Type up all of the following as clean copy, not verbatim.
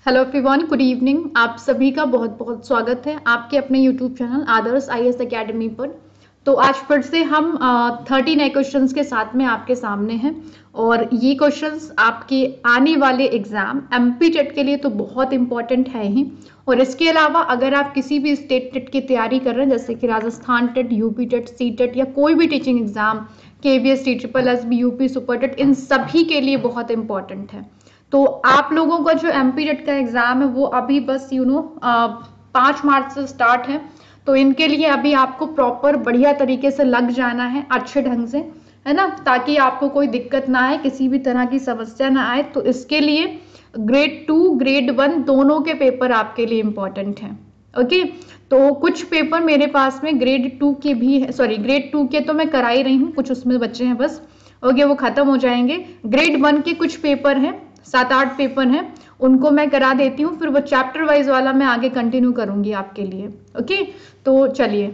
Hello everyone, good evening. आप सभी का बहुत बहुत स्वागत है आपके अपने यूट्यूब चैनल आदर्श आईएएस एकेडमी पर। तो आज फिर से हम 30 नए क्वेश्चंस के साथ में आपके सामने हैं और ये क्वेश्चंस आपके आने वाले एग्जाम एमपी टेट के लिए तो बहुत इंपॉर्टेंट है ही। और इसके अलावा अगर आप किसी भी स्टेट टेट की तैयारी कर रहे हैं जैसे कि Rajasthan TET, UP TET, C TET या कोई भी teaching exam, KVS, TSSB, UP super TET, इन सभी के लिए बहुत इंपॉर्टेंट है। तो आप लोगों का जो एमपी टेट का एग्जाम है वो अभी बस 5 मार्च से स्टार्ट है। तो इनके लिए अभी आपको प्रॉपर बढ़िया तरीके से लग जाना है अच्छे ढंग से, है ना, ताकि आपको कोई दिक्कत ना आए, किसी भी तरह की समस्या ना आए। तो इसके लिए ग्रेड 2 ग्रेड 1 दोनों के पेपर आपके लिए इंपॉर्टेंट हैं। ओके, तो कुछ पेपर मेरे पास में ग्रेड 2 के भी है, सॉरी ग्रेड 2 के तो मैं करा ही रही हूँ, कुछ उसमें बच्चे हैं बस। ओके, वो खत्म हो जाएंगे। ग्रेड 1 के कुछ पेपर हैं, 7-8 पेपर हैं, उनको मैं करा देती हूँ, फिर वो चैप्टर वाइज वाला मैं आगे कंटिन्यू करूंगी आपके लिए। ओके, तो चलिए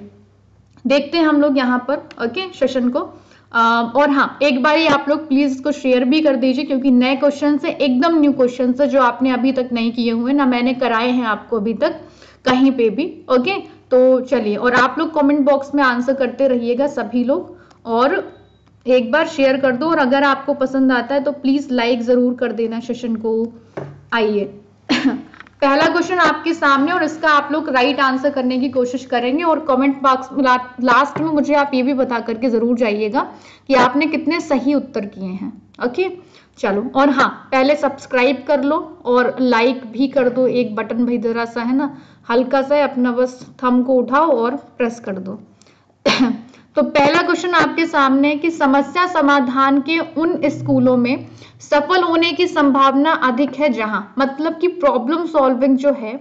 देखते हैं हम लोग यहाँ पर ओके सेशन को। और हाँ, एक बार आप लोग प्लीज इसको शेयर भी कर दीजिए क्योंकि नए क्वेश्चन से, एकदम न्यू क्वेश्चन से जो आपने अभी तक नहीं किए हुए, ना मैंने कराए हैं आपको अभी तक कहीं पे भी। ओके, तो चलिए, और आप लोग कमेंट बॉक्स में आंसर करते रहिएगा सभी लोग, और एक बार शेयर कर दो, और अगर आपको पसंद आता है तो प्लीज लाइक जरूर कर देना सेशन को। आइए पहला क्वेश्चन आपके सामने, और इसका आप लोग राइट आंसर करने की कोशिश करेंगे, और कमेंट बॉक्स में लास्ट में मुझे आप ये भी बता करके जरूर जाइएगा कि आपने कितने सही उत्तर किए हैं। ओके, चलो, और हाँ, पहले सब्सक्राइब कर लो और लाइक भी कर दो, एक बटन भाई जरा सा है ना, हल्का सा अपना बस थंब को उठाओ और प्रेस कर दो। तो पहला क्वेश्चन आपके सामने है कि समस्या समाधान के उन स्कूलों में सफल होने की संभावना अधिक है जहां, मतलब कि प्रॉब्लम सॉल्विंग जो है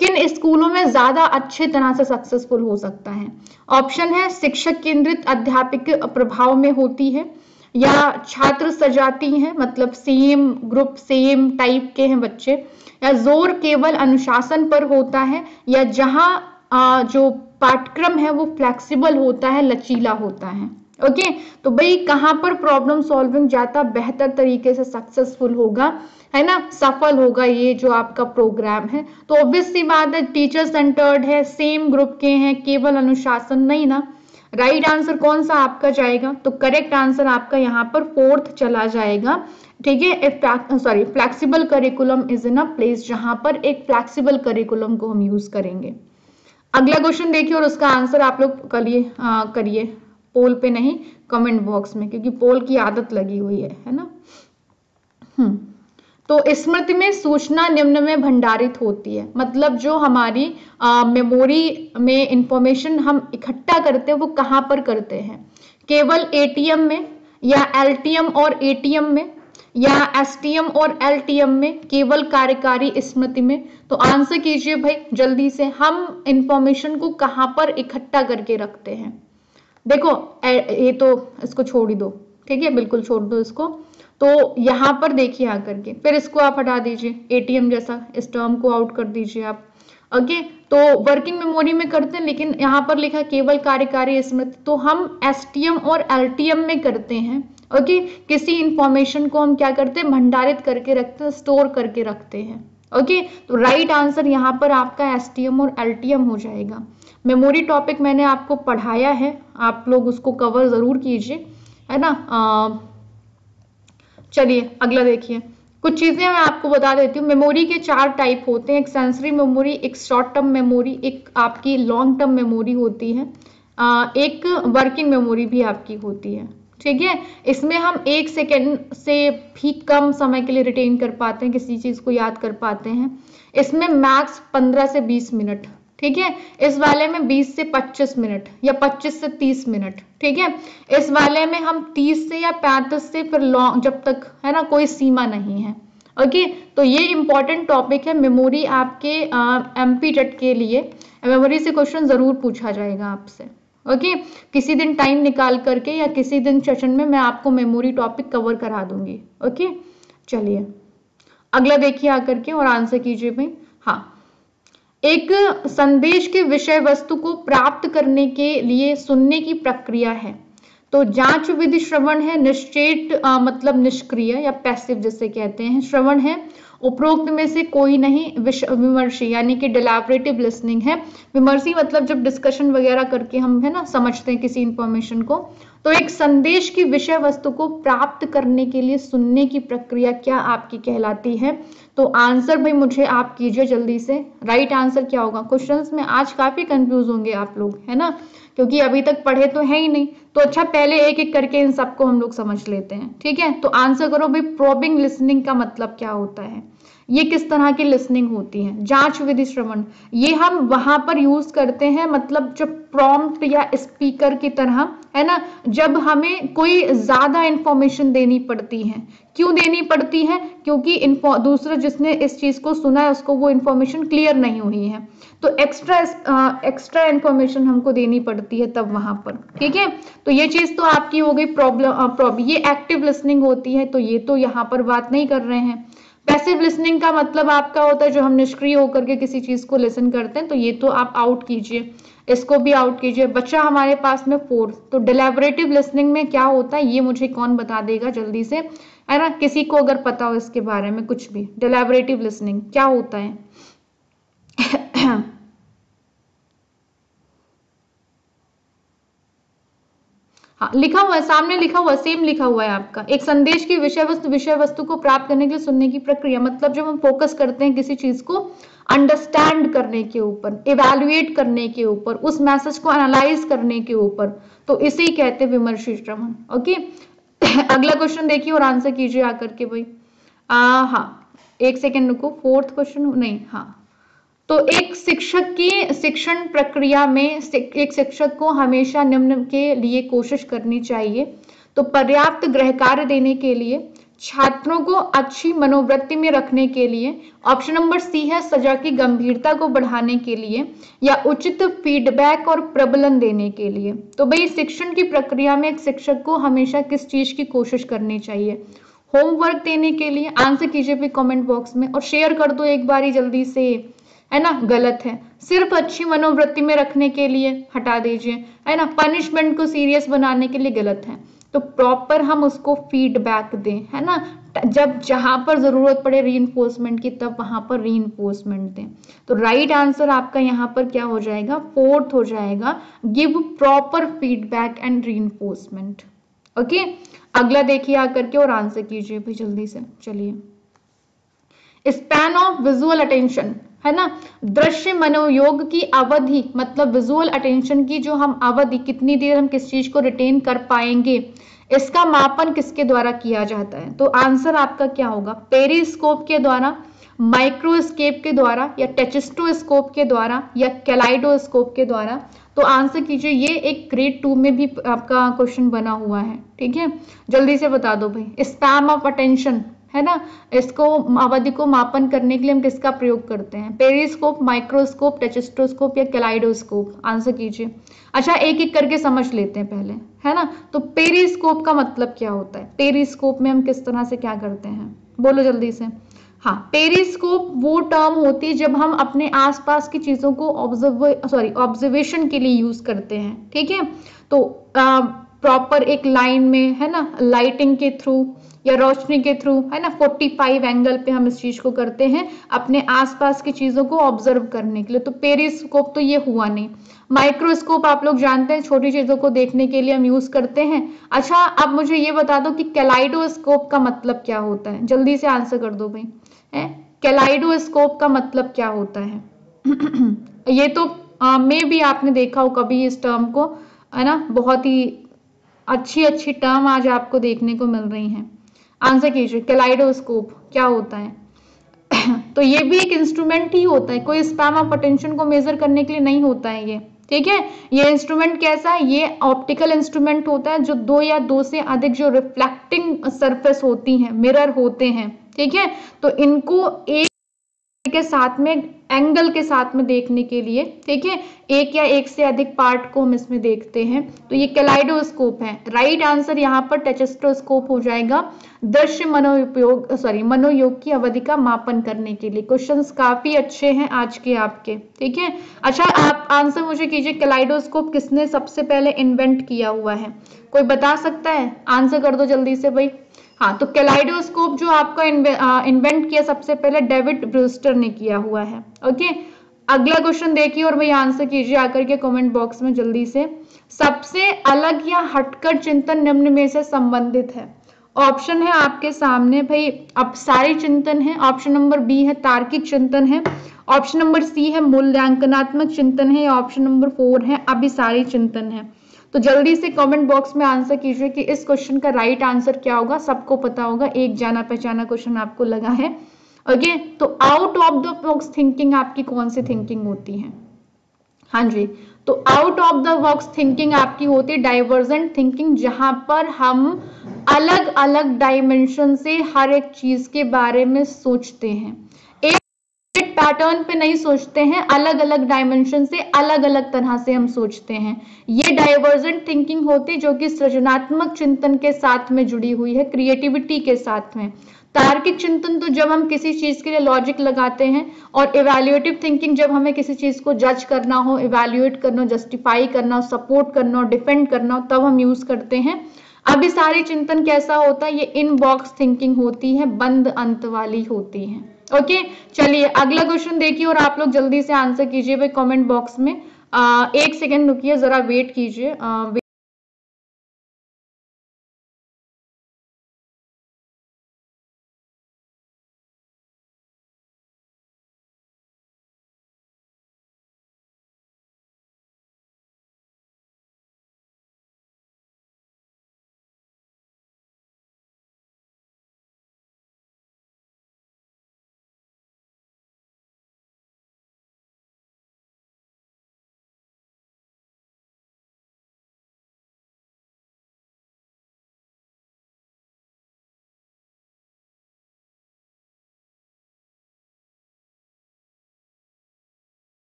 किन स्कूलों में ज्यादा अच्छे तरह से सक्सेसफुल हो सकता है। ऑप्शन है शिक्षक केंद्रित अध्यापक प्रभाव में होती है, या छात्र सजाती हैं, मतलब सेम ग्रुप सेम टाइप के हैं बच्चे, या जोर केवल अनुशासन पर होता है, या जहां जो पाठ्यक्रम है वो फ्लेक्सिबल होता है, लचीला होता है। ओके, तो भाई कहां पर प्रॉब्लम सॉल्विंग ज्यादा बेहतर तरीके से सक्सेसफुल होगा, है ना, सफल होगा ये जो आपका प्रोग्राम है। तो ऑब्वियस सी बात है, टीचर सेंटर्ड है, सेम ग्रुप के हैं, केवल अनुशासन नहीं ना। राइट आंसर कौन सा आपका जाएगा? तो करेक्ट आंसर आपका यहाँ पर 4th चला जाएगा। ठीक है, sorry, flexible curriculum is in a place, जहां पर एक फ्लेक्सिबल करिकुलम को हम यूज करेंगे। अगला क्वेश्चन देखिए, और उसका आंसर आप लोग करिए पोल पे नहीं, कमेंट बॉक्स में, क्योंकि पोल की आदत लगी हुई है ना। तो स्मृति में सूचना निम्न में भंडारित होती है, मतलब जो हमारी मेमोरी में इंफॉर्मेशन हम इकट्ठा करते हैं वो कहाँ पर करते हैं? केवल एटीएम में, या एलटीएम और एटीएम में, या एसटीएम और एलटीएम में, केवल कार्यकारी स्मृति में? तो आंसर कीजिए भाई जल्दी से, हम इंफॉर्मेशन को कहां पर इकट्ठा करके रखते हैं? देखो ये तो इसको छोड़ ही दो, ठीक है, बिल्कुल छोड़ दो इसको। तो यहां पर देखिए आकर के, फिर इसको आप हटा दीजिए, एटीएम जैसा इस टर्म को आउट कर दीजिए आप। ओके, तो वर्किंग मेमोरी में करते हैं, लेकिन यहाँ पर लिखा केवल कार्यकारी स्मृति, तो हम एसटीएम और एलटीएम में करते हैं। ओके, किसी इंफॉर्मेशन को हम क्या करते हैं? भंडारित करके रखते हैं, स्टोर करके रखते हैं। ओके, तो राइट आंसर यहाँ पर आपका एसटीएम और एलटीएम हो जाएगा। मेमोरी टॉपिक मैंने आपको पढ़ाया है, आप लोग उसको कवर जरूर कीजिए, है ना। चलिए अगला देखिए, कुछ चीजें मैं आपको बता देती हूँ। मेमोरी के 4 टाइप होते हैं, एक सेंसरी मेमोरी, एक शॉर्ट टर्म मेमोरी, एक आपकी लॉन्ग टर्म मेमोरी होती है, एक वर्किंग मेमोरी भी आपकी होती है। ठीक है, इसमें हम 1 सेकेंड से भी कम समय के लिए रिटेन कर पाते हैं, किसी चीज को याद कर पाते हैं। इसमें मैक्स 15 से 20 मिनट, ठीक है। इस वाले में 20 से 25 मिनट, या 25 से 30 मिनट, ठीक है। इस वाले में हम 30 से या 35 से फिर लॉन्ग, जब तक, है ना, कोई सीमा नहीं है। ओके, तो ये इंपॉर्टेंट टॉपिक है मेमोरी आपके एमपी टेट के लिए। मेमोरी से क्वेश्चन जरूर पूछा जाएगा आपसे। ओके, किसी दिन टाइम निकाल करके या किसी दिन सेशन में मैं आपको मेमोरी टॉपिक कवर करा दूंगी। ओके, चलिए अगला देखिए आकर के और आंसर कीजिए भाई। हाँ, एक संदेश के विषय वस्तु को प्राप्त करने के लिए सुनने की प्रक्रिया है। तो जांच विधि श्रवण है, निश्चेत मतलब निष्क्रिय या पैसिव जिसे कहते हैं, श्रवण है, उपरोक्त में से कोई नहीं विमर्शी यानी कि डिलैबरेटिव लिसनिंग है। विमर्शी मतलब जब डिस्कशन वगैरह करके हम है ना समझते हैं किसी इंफॉर्मेशन को। तो एक संदेश की विषय वस्तु को प्राप्त करने के लिए सुनने की प्रक्रिया क्या आपकी कहलाती है? तो आंसर भाई मुझे आप कीजिए जल्दी से, राइट आंसर क्या होगा? क्वेश्चंस में आज काफी कंफ्यूज होंगे आप लोग, है ना, क्योंकि अभी तक पढ़े तो है ही नहीं। तो अच्छा पहले एक एक करके इन सबको हम लोग समझ लेते हैं, ठीक है। तो आंसर करो भाई, प्रोबिंग लिसनिंग का मतलब क्या होता है? ये किस तरह की लिसनिंग होती है? जांच विधि श्रवण, ये हम वहां पर यूज करते हैं, मतलब जब प्रॉम्प्ट या स्पीकर की तरह, है ना, जब हमें कोई ज्यादा इंफॉर्मेशन देनी पड़ती है। क्यों देनी पड़ती है? क्योंकि दूसरा जिसने इस चीज को सुना है उसको वो इंफॉर्मेशन क्लियर नहीं हुई है, तो एक्स्ट्रा इंफॉर्मेशन हमको देनी पड़ती है तब वहां पर, ठीक है। तो ये चीज तो आपकी हो गई प्रॉब्लम, ये एक्टिव लिसनिंग होती है, तो ये तो यहाँ पर बात नहीं कर रहे हैं। पैसिव लिसनिंग का मतलब आपका होता है जो हम निष्क्रिय होकर के किसी चीज को लिसन करते हैं, तो ये तो आप आउट कीजिए, इसको भी आउट कीजिए। बच्चा हमारे पास में फोर्थ। तो डिलिबरेटिव लिसनिंग में क्या होता है ये मुझे कौन बता देगा जल्दी से, है ना, किसी को अगर पता हो इसके बारे में कुछ भी, डिलिबरेटिव लिसनिंग क्या होता है? हाँ लिखा हुआ है, सामने लिखा हुआ है, सेम लिखा हुआ है आपका। एक संदेश की विषय वस्तु को प्राप्त करने के लिए सुनने की प्रक्रिया, मतलब जब हम फोकस करते हैं किसी चीज को अंडरस्टैंड करने के ऊपर, इवैल्यूएट करने के ऊपर, उस मैसेज को एनालाइज करने के ऊपर, तो इसे ही कहते हैं विमर्शी श्रवण। ओके। अगला क्वेश्चन देखिए और आंसर कीजिए आकर के भाई। हाँ एक सेकेंड रुको, फोर्थ क्वेश्चन नहीं, हाँ। तो एक शिक्षक की शिक्षण प्रक्रिया में एक शिक्षक को हमेशा निम्न के लिए कोशिश करनी चाहिए। तो पर्याप्त गृह कार्य देने के लिए, छात्रों को अच्छी मनोवृत्ति में रखने के लिए, ऑप्शन नंबर सी है सजा की गंभीरता को बढ़ाने के लिए, या उचित फीडबैक और प्रबलन देने के लिए। तो भाई शिक्षण की प्रक्रिया में एक शिक्षक को हमेशा किस चीज की कोशिश करनी चाहिए? होमवर्क देने के लिए। आंसर कीजिए भी कमेंट बॉक्स में और शेयर कर दो एक बारी जल्दी से, है ना। गलत है, सिर्फ अच्छी मनोवृत्ति में रखने के लिए हटा दीजिए, है ना। पनिशमेंट को सीरियस बनाने के लिए गलत है। तो प्रॉपर हम उसको फीडबैक दें, है ना, जब जहां पर जरूरत पड़े रीइंफोर्समेंट की तब वहां पर रीइंफोर्समेंट दें। तो राइट आंसर आपका यहाँ पर क्या हो जाएगा? फोर्थ हो जाएगा, give proper feedback and reinforcement. Okay. अगला देखिए आकर के और आंसर कीजिए भाई जल्दी से। चलिए, स्पैन ऑफ विजुअल अटेंशन, है ना, दृश्य मनोयोग की अवधि, मतलब विजुअल अटेंशन की जो हम अवधि, कितनी देर हम किस चीज को रिटेन कर पाएंगे, इसका मापन किसके द्वारा किया जाता है? तो आंसर आपका क्या होगा? पेरिस्कोप के द्वारा, माइक्रोस्कोप के द्वारा, या टेचिस्टोस्कोप के द्वारा, या कैलाइडोस्कोप के द्वारा। तो आंसर कीजिए, ये एक ग्रेड 2 में भी आपका क्वेश्चन बना हुआ है, ठीक है। जल्दी से बता दो भाई। स्पैन ऑफ अटेंशन, है ना, इसको अवधि को मापन करने के लिए हम किसका प्रयोग करते हैं? पेरिस्कोप, माइक्रोस्कोप, टेचिस्टोस्कोप या कैलाइडोस्कोप। आंसर कीजिए। अच्छा एक एक करके समझ लेते हैं पहले, है ना। तो पेरिस्कोप का मतलब क्या होता है? पेरिस्कोप में हम किस तरह से क्या करते हैं, बोलो जल्दी से। हाँ, पेरिस्कोप वो टर्म होती है जब हम अपने आसपास की चीजों को ऑब्जर्वेशन के लिए यूज करते हैं, ठीक है। तो प्रॉपर एक लाइन में, है ना, लाइटिंग के थ्रू या रोशनी के थ्रू, है ना, 45 एंगल पे हम इस चीज को करते हैं अपने आसपास की चीजों को ऑब्जर्व करने के लिए। तो पेरिस्कोप तो ये हुआ नहीं। माइक्रोस्कोप आप लोग जानते हैं, छोटी चीजों को देखने के लिए हम यूज करते हैं। अच्छा अब मुझे ये बता दो कि कैलाइडोस्कोप का मतलब क्या होता है? जल्दी से आंसर कर दो भाई। कैलाइडोस्कोप का मतलब क्या होता है? ये तो मे भी आपने देखा हो कभी इस टर्म को, है ना। बहुत ही अच्छी अच्छी टर्म आज आपको देखने को मिल रही हैं। आंसर कीजिए, कैलाइडोस्कोप क्या होता है? तो ये भी एक इंस्ट्रूमेंट ही होता है, कोई स्पैन ऑफ अटेंशन को मेजर करने के लिए नहीं होता है ये, ठीक है। ये इंस्ट्रूमेंट कैसा है? ये ऑप्टिकल इंस्ट्रूमेंट होता है जो दो या दो से अधिक जो रिफ्लेक्टिंग सरफेस होती हैं, मिरर होते हैं, ठीक है। तो इनको एक के साथ में, एंगल के साथ में देखने के लिए, ठीक है, एक या एक से अधिक पार्ट को हम इसमें देखते हैं, तो ये कैलाइडोस्कोप है। राइट आंसर यहाँ पर टेचिस्टोस्कोप हो जाएगा, दृश्य मनोयोग की अवधि का मापन करने के लिए। क्वेश्चंस काफी अच्छे हैं आज के आपके, ठीक है। अच्छा आप आंसर मुझे कीजिए, कैलाइडोस्कोप किसने सबसे पहले इन्वेंट किया हुआ है? कोई बता सकता है? आंसर कर दो जल्दी से भाई। हाँ, तो कैलाइडोस्कोप जो आपका इन्वेंट किया सबसे पहले डेविड ब्रूस्टर ने किया हुआ है। ओके, अगला क्वेश्चन देखिए और भाई आंसर कीजिए आकर के कमेंट बॉक्स में जल्दी से। सबसे अलग या हटकर चिंतन निम्न में से संबंधित है। ऑप्शन है आपके सामने भाई, अपसारी चिंतन है, ऑप्शन नंबर बी है तार्किक चिंतन है, ऑप्शन नंबर सी है मूल्यांकनात्मक चिंतन है, या ऑप्शन नंबर 4 है अभिसारी चिंतन है। तो जल्दी से कमेंट बॉक्स में आंसर कीजिए कि इस क्वेश्चन का राइट आंसर क्या होगा। सबको पता होगा, एक जाना पहचाना क्वेश्चन आपको लगा है। ओके, तो out of the box thinking आपकी कौन सी थिंकिंग होती है? हाँ जी, तो out of the box thinking आपकी होती है डाइवर्जेंट थिंकिंग, जहां पर हम अलग अलग डायमेंशन से हर एक चीज के बारे में सोचते हैं, एक पैटर्न पे नहीं सोचते हैं, अलग अलग डायमेंशन से अलग अलग तरह से हम सोचते हैं। ये डाइवर्जेंट थिंकिंग होती है जो कि सृजनात्मक चिंतन के साथ में जुड़ी हुई है, क्रिएटिविटी के साथ में। तार्किक चिंतन तो जब हम किसी चीज के लिए लॉजिक लगाते हैं, और इवैल्यूएटिव थिंकिंग जब हमें किसी चीज को जज करना हो, इवैल्यूएट करना, जस्टिफाई करना, सपोर्ट करना, डिफेंड करना, तब हम यूज करते हैं। अभिसारी चिंतन कैसा होता है? ये इन बॉक्स थिंकिंग होती है, बंद अंत वाली होती है। ओके, चलिए अगला क्वेश्चन देखिए और आप लोग जल्दी से आंसर कीजिए भाई कमेंट बॉक्स में। एक सेकेंड रुकिए, जरा वेट कीजिए।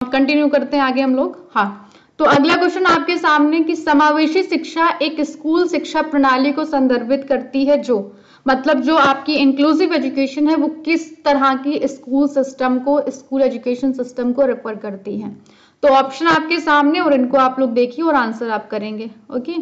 कंटिन्यू करते हैं आगे हम लोग। हाँ, तो अगला क्वेश्चन आपके सामने कि समावेशी शिक्षा एक स्कूल शिक्षा प्रणाली को संदर्भित करती है, जो मतलब जो आपकी इंक्लूसिव एजुकेशन है वो किस तरह की स्कूल सिस्टम को, स्कूल एजुकेशन सिस्टम को रेफर करती है। तो ऑप्शन आपके सामने और इनको आप लोग देखिए और आंसर आप करेंगे। ओके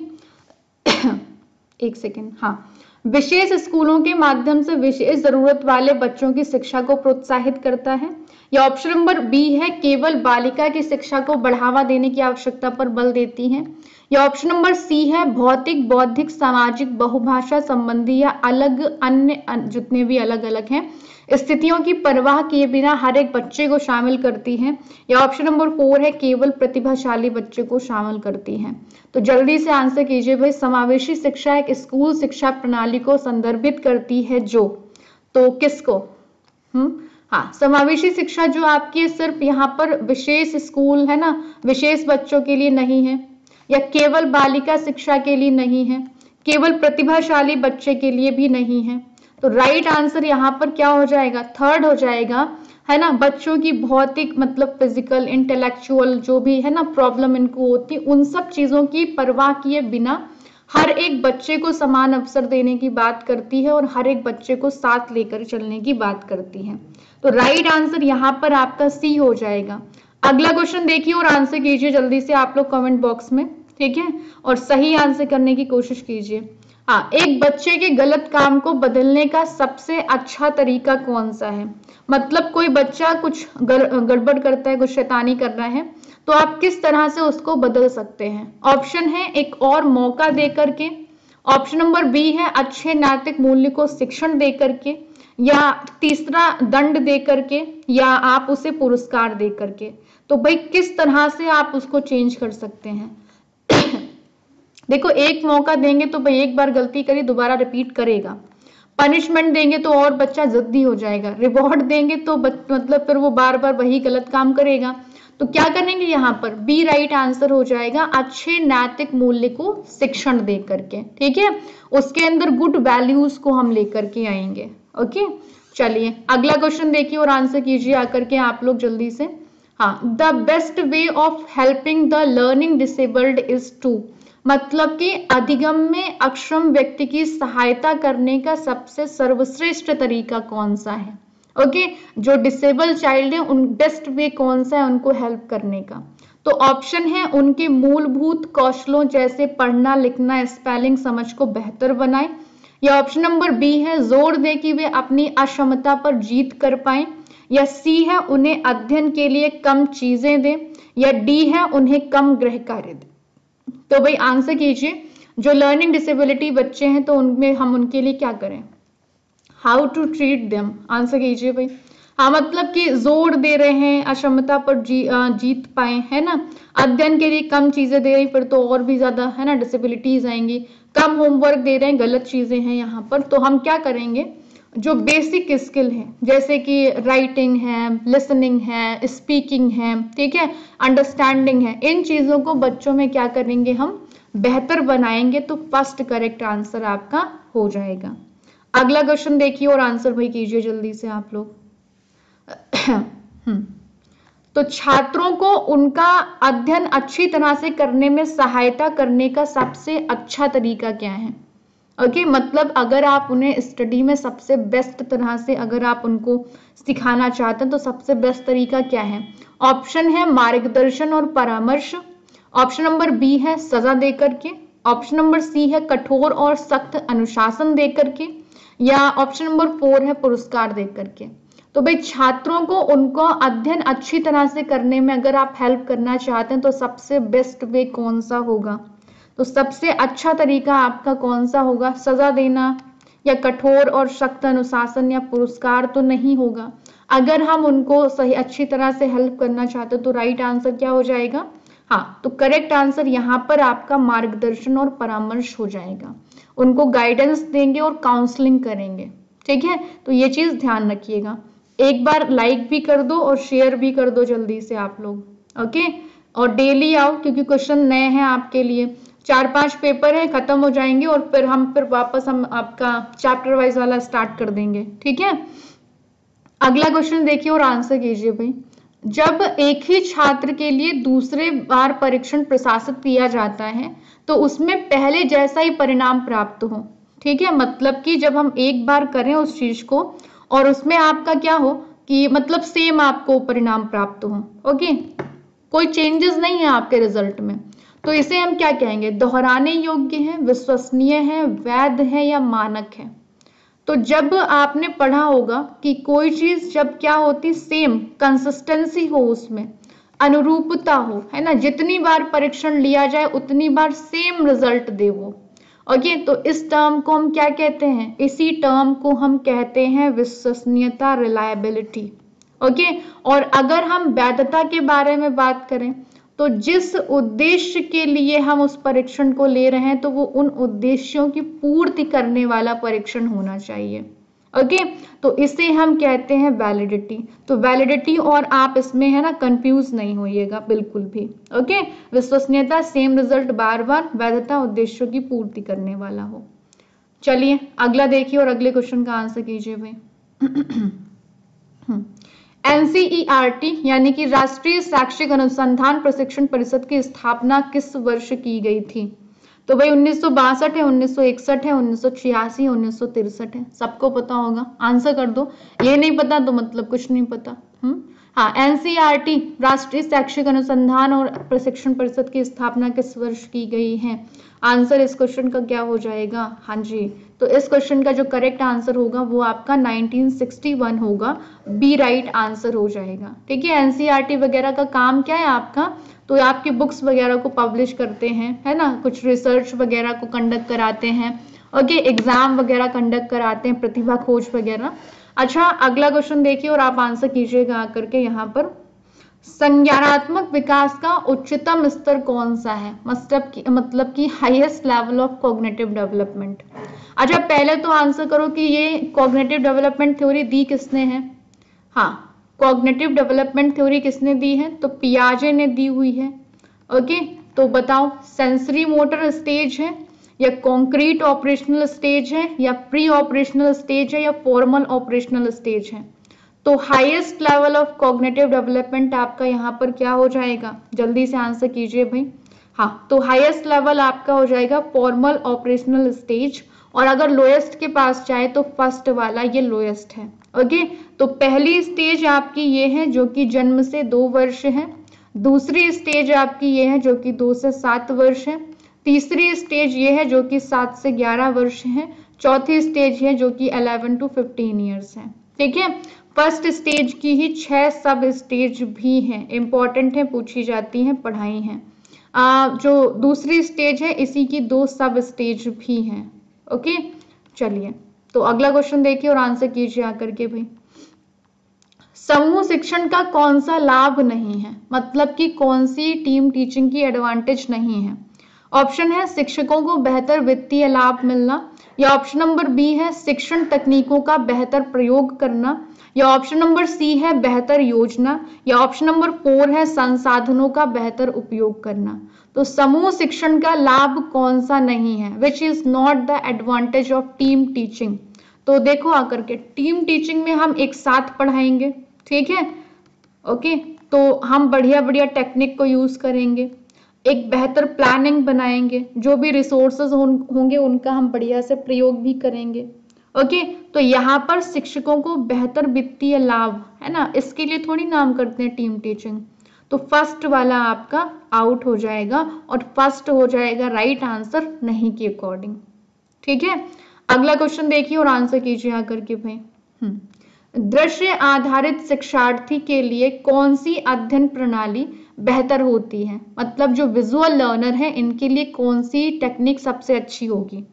एक सेकेंड। हाँ, विशेष स्कूलों के माध्यम से विशेष जरूरत वाले बच्चों की शिक्षा को प्रोत्साहित करता है, या ऑप्शन नंबर बी है केवल बालिका की शिक्षा को बढ़ावा देने की आवश्यकता पर बल देती है, या ऑप्शन नंबर सी है भौतिक, बौद्धिक, सामाजिक, बहुभाषा संबंधी या अलग अन्य जितने भी अलग अलग हैं स्थितियों की परवाह किए बिना हर एक बच्चे को शामिल करती है, या ऑप्शन नंबर 4 है केवल प्रतिभाशाली बच्चे को शामिल करती है। तो जल्दी से आंसर कीजिए भाई, समावेशी शिक्षा एक स्कूल शिक्षा प्रणाली को संदर्भित करती है जो, तो किसको? हाँ, समावेशी शिक्षा जो आपकी है सिर्फ यहाँ पर विशेष स्कूल है ना, विशेष बच्चों के लिए नहीं है, या केवल बालिका शिक्षा के लिए नहीं है, केवल प्रतिभाशाली बच्चे के लिए भी नहीं है। तो राइट आंसर यहाँ पर क्या हो जाएगा? थर्ड हो जाएगा, है ना। बच्चों की भौतिक मतलब फिजिकल, इंटेलेक्चुअल जो भी है ना प्रॉब्लम इनको होती, उन सब चीजों की परवाह किए बिना हर एक बच्चे को समान अवसर देने की बात करती है और हर एक बच्चे को साथ लेकर चलने की बात करती है। तो राइट आंसर यहाँ पर आपका सी हो जाएगा। अगला क्वेश्चन देखिए और आंसर कीजिए जल्दी से आप लोग कमेंट बॉक्स में, ठीक है, और सही आंसर करने की कोशिश कीजिए। हाँ, एक बच्चे के गलत काम को बदलने का सबसे अच्छा तरीका कौन सा है? मतलब कोई बच्चा कुछ गड़बड़ करता है, कुछ शैतानी कर रहा है, तो आप किस तरह से उसको बदल सकते हैं? ऑप्शन है एक और मौका दे करके, ऑप्शन नंबर बी है अच्छे नैतिक मूल्य को शिक्षण दे करके, या तीसरा दंड दे करके, या आप उसे पुरस्कार दे करके। तो भाई किस तरह से आप उसको चेंज कर सकते हैं? देखो, एक मौका देंगे तो भाई एक बार गलती करी दोबारा रिपीट करेगा, पनिशमेंट देंगे तो और बच्चा जिद्दी हो जाएगा, रिवॉर्ड देंगे तो मतलब फिर वो बार बार वही गलत काम करेगा। तो क्या करेंगे यहाँ पर? बी राइट आंसर हो जाएगा, अच्छे नैतिक मूल्य को शिक्षण दे करके, ठीक है, उसके अंदर गुड वैल्यूज को हम लेकर के आएंगे। ओके, चलिए अगला क्वेश्चन देखिए और आंसर कीजिए आकर के आप लोग जल्दी से। हाँ, the best way of helping the learning disabled is to, मतलब कि अधिगम में अक्षम व्यक्ति की सहायता करने का सबसे सर्वश्रेष्ठ तरीका कौन सा है? ओके, जो डिसेबल चाइल्ड है उन बेस्ट वे कौन सा है उनको हेल्प करने का? तो ऑप्शन है उनके मूलभूत कौशलों जैसे पढ़ना लिखना स्पेलिंग समझ को बेहतर बनाए, या ऑप्शन नंबर बी है जोर दे कि वे अपनी अक्षमता पर जीत कर पाए, या सी है उन्हें अध्ययन के लिए कम चीजें दें, या डी है उन्हें कम गृह कार्य दें। तो भाई आंसर कीजिए, जो लर्निंग डिसेबिलिटी बच्चे हैं तो उनमें हम उनके लिए क्या करें, how to treat them, answer कीजिए भाई। हाँ मतलब कि जोर दे रहे हैं अक्षमता पर जीत पाए, है ना, अध्ययन के लिए कम चीजें दे रही फिर तो और भी ज्यादा है ना डिसेबिलिटीज आएंगी, कम होमवर्क दे रहे हैं गलत चीजें हैं यहाँ पर। तो हम क्या करेंगे, जो बेसिक स्किल है जैसे कि राइटिंग है, लिसनिंग है, स्पीकिंग है, ठीक है, अंडरस्टैंडिंग है, इन चीजों को बच्चों में क्या करेंगे हम बेहतर बनाएंगे, तो फर्स्ट करेक्ट आंसर आपका हो जाएगा। अगला क्वेश्चन देखिए और आंसर भाई कीजिए जल्दी से आप लोग। तो छात्रों को उनका अध्ययन अच्छी तरह से करने में सहायता करने का सबसे अच्छा तरीका क्या है? ओके, मतलब अगर आप उन्हें स्टडी में सबसे बेस्ट तरह से अगर आप उनको सिखाना चाहते हैं तो सबसे बेस्ट तरीका क्या है? ऑप्शन है मार्गदर्शन और परामर्श, ऑप्शन नंबर बी है सजा देकर के, ऑप्शन नंबर सी है कठोर और सख्त अनुशासन देकर के, या ऑप्शन नंबर 4 है पुरस्कार देकर के। तो भाई छात्रों को उनको अध्ययन अच्छी तरह से करने में अगर आप हेल्प करना चाहते हैं तो सबसे बेस्ट वे कौन सा होगा? तो सबसे अच्छा तरीका आपका कौन सा होगा? सजा देना या कठोर और सख्त अनुशासन या पुरस्कार तो नहीं होगा। अगर हम उनको सही अच्छी तरह से हेल्प करना चाहते हैं तो राइट आंसर क्या हो जाएगा? हाँ, तो करेक्ट आंसर यहाँ पर आपका मार्गदर्शन और परामर्श हो जाएगा। उनको गाइडेंस देंगे और काउंसलिंग करेंगे, ठीक है, तो ये चीज ध्यान रखिएगा। एक बार लाइक भी कर दो और शेयर भी कर दो जल्दी से आप लोग, ओके, और डेली आओ क्योंकि क्वेश्चन नए हैं आपके लिए, 4-5 पेपर है खत्म हो जाएंगे और फिर वापस हम आपका चैप्टर वाइज वाला स्टार्ट कर देंगे, ठीक है। अगला क्वेश्चन देखिए और आंसर कीजिए भाई। जब एक ही छात्र के लिए दूसरे बार परीक्षण प्रशासित किया जाता है तो उसमें पहले जैसा ही परिणाम प्राप्त हो, ठीक है, मतलब कि जब हम एक बार करें उस चीज को और उसमें आपका क्या हो कि मतलब सेम आपको परिणाम प्राप्त हो, ओके, कोई चेंजेस नहीं है आपके रिजल्ट में, तो इसे हम क्या कहेंगे? दोहराने योग्य है, विश्वसनीय है, वैध है या मानक है। तो जब आपने पढ़ा होगा कि कोई चीज जब क्या होती, सेम कंसिस्टेंसी हो, उसमें अनुरूपता हो, है ना, जितनी बार परीक्षण लिया जाए उतनी बार सेम रिजल्ट दे वो, ओके, तो इस टर्म को हम क्या कहते हैं? इसी टर्म को हम कहते हैं विश्वसनीयता, रिलायबिलिटी, ओके। और अगर हम वैधता के बारे में बात करें तो जिस उद्देश्य के लिए हम उस परीक्षण को ले रहे हैं तो वो उन उद्देश्यों की पूर्ति करने वाला परीक्षण होना चाहिए, ओके, तो इसे हम कहते हैं वैलिडिटी। तो वैलिडिटी और आप इसमें है ना कंफ्यूज नहीं होइएगा बिल्कुल भी, ओके, विश्वसनीयता सेम रिजल्ट बार बार, वैधता उद्देश्यों की पूर्ति करने वाला हो। चलिए अगला देखिए और अगले क्वेश्चन का आंसर कीजिए भाई। NCERT यानी कि राष्ट्रीय शैक्षिक अनुसंधान प्रशिक्षण परिषद की स्थापना किस वर्ष की गई थी? तो भाई 1962 है, 1961 है, 1986 है, 1963 है, सबको पता होगा, आंसर कर दो। ये नहीं पता तो मतलब कुछ नहीं पता। हाँ, NCERT राष्ट्रीय शैक्षिक अनुसंधान और प्रशिक्षण परिषद की स्थापना किस वर्ष की गई है? आंसर इस क्वेश्चन का क्या हो जाएगा? हाँ जी, तो इस क्वेश्चन का जो करेक्ट आंसर होगा वो आपका 1961 होगा, बी राइट आंसर हो जाएगा, ठीक है। NCERT वगैरह का काम क्या है आपका? तो आपकी बुक्स वगैरह को पब्लिश करते हैं, है ना, कुछ रिसर्च वगैरह को कंडक्ट कराते हैं, ओके, एग्जाम वगैरह कंडक्ट कराते हैं, प्रतिभा खोज वगैरह। अच्छा अगला क्वेश्चन देखिए और आप आंसर कीजिएगा आकर के यहाँ पर। संज्ञानात्मक विकास का उच्चतम स्तर कौन सा है? मतलब कि highest level of cognitive development. अच्छा पहले तो आंसर करो कि ये कॉग्निटिव डेवलपमेंट थ्योरी दी किसने है? हाँ, कॉग्निटिव डेवलपमेंट थ्योरी किसने दी है? तो पियाजे ने दी हुई है, ओके, तो बताओ सेंसरी मोटर स्टेज है या कॉन्क्रीट ऑपरेशनल स्टेज है या प्री ऑपरेशनल स्टेज है या फॉर्मल ऑपरेशनल स्टेज है? तो highest level of cognitive development आपका यहाँ पर क्या हो जाएगा? जल्दी से आंसर कीजिए भाई। हाँ, तो हाईएस्ट लेवल आपका हो जाएगा फॉर्मल ऑपरेशनल स्टेज, और अगर लोएस्ट के पास जाए तो फर्स्ट वाला ये लोएस्ट है, ओके, तो पहली स्टेज आपकी ये है जो कि जन्म से 2 वर्ष है, दूसरी स्टेज आपकी ये है जो कि 2 से 7 वर्ष है, तीसरी स्टेज ये है जो कि 7 से 11 वर्ष है, चौथी स्टेज है जो कि 11 to 15 ईयर्स है। ठीक है, फर्स्ट स्टेज की ही 6 सब स्टेज भी हैं, इंपॉर्टेंट है, पूछी जाती हैं, पढ़ाई हैं। जो दूसरी स्टेज है इसी की 2 सब स्टेज भी हैं। ओके, चलिए तो अगला क्वेश्चन देखिए और आंसर कीजिए आकर के भाई। समूह शिक्षण का कौन सा लाभ नहीं है, मतलब कि कौन सी टीम टीचिंग की एडवांटेज नहीं है। ऑप्शन है शिक्षकों को बेहतर वित्तीय लाभ मिलना, या ऑप्शन नंबर बी है शिक्षण तकनीकों का बेहतर प्रयोग करना, या ऑप्शन नंबर सी है बेहतर योजना, या ऑप्शन नंबर 4 है संसाधनों का बेहतर उपयोग करना। तो समूह शिक्षण का लाभ कौन सा नहीं है, which is not the advantage of team teaching. तो देखो आकर के टीम टीचिंग में हम एक साथ पढ़ाएंगे, ठीक है, ओके, तो हम बढ़िया बढ़िया टेक्निक को यूज करेंगे, एक बेहतर प्लानिंग बनाएंगे, जो भी रिसोर्सेज होंगे उनका हम बढ़िया से प्रयोग भी करेंगे। ओके, तो यहाँ पर शिक्षकों को बेहतर वित्तीय लाभ है ना, इसके लिए थोड़ी नाम करते हैं टीम टीचिंग। तो फर्स्ट वाला आपका आउट हो जाएगा और फर्स्ट हो जाएगा राइट आंसर नहीं के अकॉर्डिंग। ठीक है, अगला क्वेश्चन देखिए और आंसर कीजिए आकर के भाई। दृश्य आधारित शिक्षार्थी के लिए कौन सी अध्ययन प्रणाली बेहतर होती है, मतलब जो विजुअल लर्नर है इनके लिए कौन सी टेक्निक सबसे अच्छी होगी।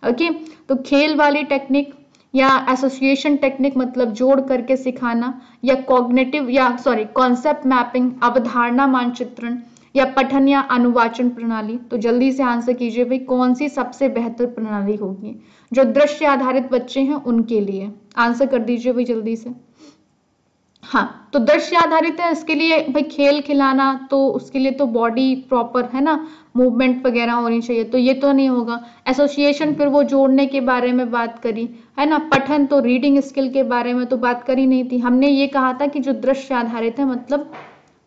ओके, तो खेल वाली टेक्निक, या एसोसिएशन टेक्निक मतलब जोड़ करके सिखाना, या कॉग्निटिव या कॉन्सेप्ट मैपिंग अवधारणा मानचित्रण, या पठन या अनुवाचन प्रणाली। तो जल्दी से आंसर कीजिए भाई, कौन सी सबसे बेहतर प्रणाली होगी जो दृश्य आधारित बच्चे हैं उनके लिए। आंसर कर दीजिए भाई जल्दी से। हाँ, तो दृश्य आधारित है, इसके लिए भाई खेल खिलाना, तो उसके लिए तो बॉडी प्रॉपर है ना, मूवमेंट वगैरह होनी चाहिए, तो ये तो नहीं होगा। एसोसिएशन फिर वो जोड़ने के बारे में बात करी है ना, पठन तो रीडिंग स्किल के बारे में तो बात करी नहीं थी, हमने ये कहा था कि जो दृश्य आधारित है मतलब